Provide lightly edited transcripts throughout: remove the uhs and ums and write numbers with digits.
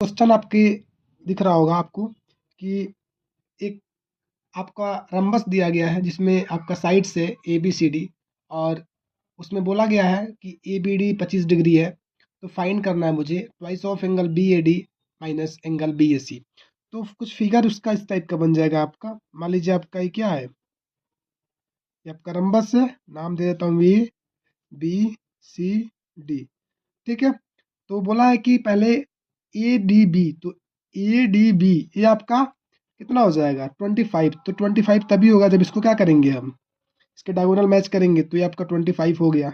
Question आपके दिख रहा होगा आपको कि एक आपका रम्बस दिया गया है जिसमें आपका साइड से ए बी सी डी, और उसमें बोला गया है कि ए बी डी 25 डिग्री है, तो फाइंड करना है मुझे twice of angle B A D minus angle B A C. तो कुछ फिगर उसका इस टाइप का बन जाएगा आपका। मान लीजिए आपका ये क्या है, ये आपका रम्बस है, नाम दे देता हूँ ए बी सी डी। ठीक है, तो बोला है कि पहले ए डी बी, तो ए डी बी ये आपका कितना हो जाएगा 25। तो 25 तभी होगा जब इसको क्या करेंगे, हम इसके डायगोनल मैच करेंगे, तो ये आपका 25 हो गया।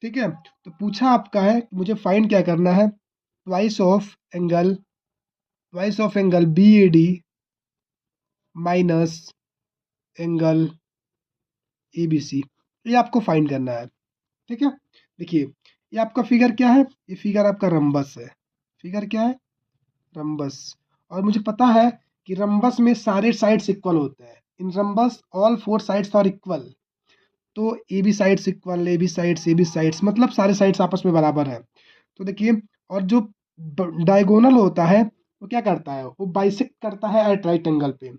ठीक है, तो पूछा आपका है मुझे फाइंड क्या करना है, twice of angle B A D minus angle A B C, ये आपको फाइंड करना है। ठीक है, देखिए ये आपका फिगर क्या है, ये फिगर आपका रम्बस है। फिगर क्या है, रम्बस। और मुझे पता है कि रम्बस में सारे साइड्स इक्वल होते हैं। In rhombus all 4 sides are equal. तो A B sides equal, A B sides, A B sides, मतलब सारे साइड्स आपस में बराबर है। तो देखिए, और जो डायगोनल होता है वो क्या करता है, वो बाइसेक्ट करता है एट राइट एंगल पे।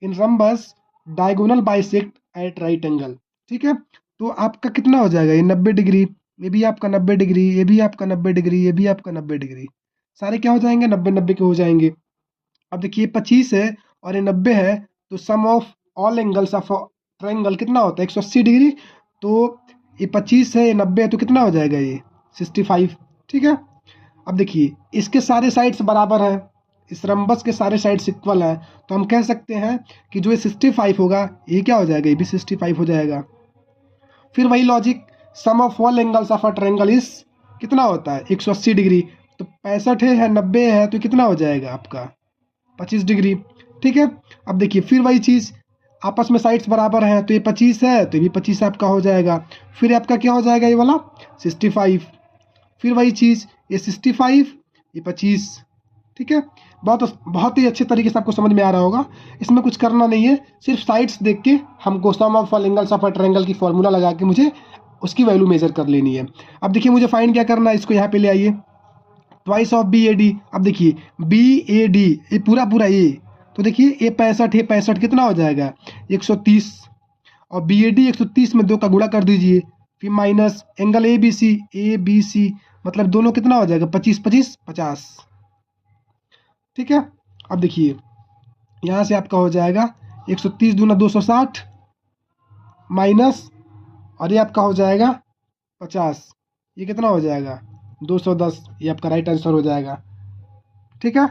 In rhombus diagonal bisect at right angle. ठीक है, तो आपका कितना हो जाएगा, ये 90 डिग्री, ये भी आपका 90 डिग्री, ये भी आपका 90 डिग्री, ये भी आपका 90 डिग्री, सारे क्या हो जाएंगे 90-90 के हो जाएंगे। अब देखिए 25 है और ये 90 है, तो sum of all angles of triangle कितना होता है 180 डिग्री। तो ये 25 है, ये 90 है, तो कितना हो जाएगा ये 65। ठीक है, अब देखिए इसके सारे साइड्स बराबर हैं, इस रम्बस के सारे साइड्स इक्वल हैं, तो हम कह सकते हैं कि जो ये 65 होगा ये क्या हो जाएगा, ये भी 65 हो जाएगा। फिर वही logic, sum of all angles of a triangle is कितना होता है 180 डिग्री। तो 65 है 90 है, तो कितना हो जाएगा आपका 25 डिग्री। ठीक है, अब देखिए फिर वही चीज़, आपस में साइड्स बराबर हैं, तो ये 25 है तो ये भी 25 आपका हो जाएगा। फिर आपका क्या हो जाएगा, ये वाला 65। फिर वही चीज़, ये 65, ये 25। ठीक है, बहुत बहुत ही अच्छे तरीके से आपको समझ में आ रहा होगा। इसमें कुछ करना नहीं है, सिर्फ साइड्स देख के हमको sum of all angles of a triangle की फॉर्मूला लगा के मुझे उसकी वैल्यू मेजर कर लेनी है। अब देखिए मुझे फाइंड क्या करना है, इसको यहाँ पे ले आइए, twice of B A D. अब देखिए बी ए डी ये पूरा पूरा ये, तो देखिए ये 65 है, 65 कितना हो जाएगा 130, और बी ए डी 130 में 2 का गुणा कर दीजिए, फिर minus angle A B C, मतलब दोनों कितना हो जाएगा 25 25 50। ठीक है, अब देखिए यहाँ से आपका हो जाएगा 130 दूना 260 माइनस, और ये आपका हो जाएगा 50, ये कितना हो जाएगा 210, ये आपका राइट आंसर हो जाएगा। ठीक है।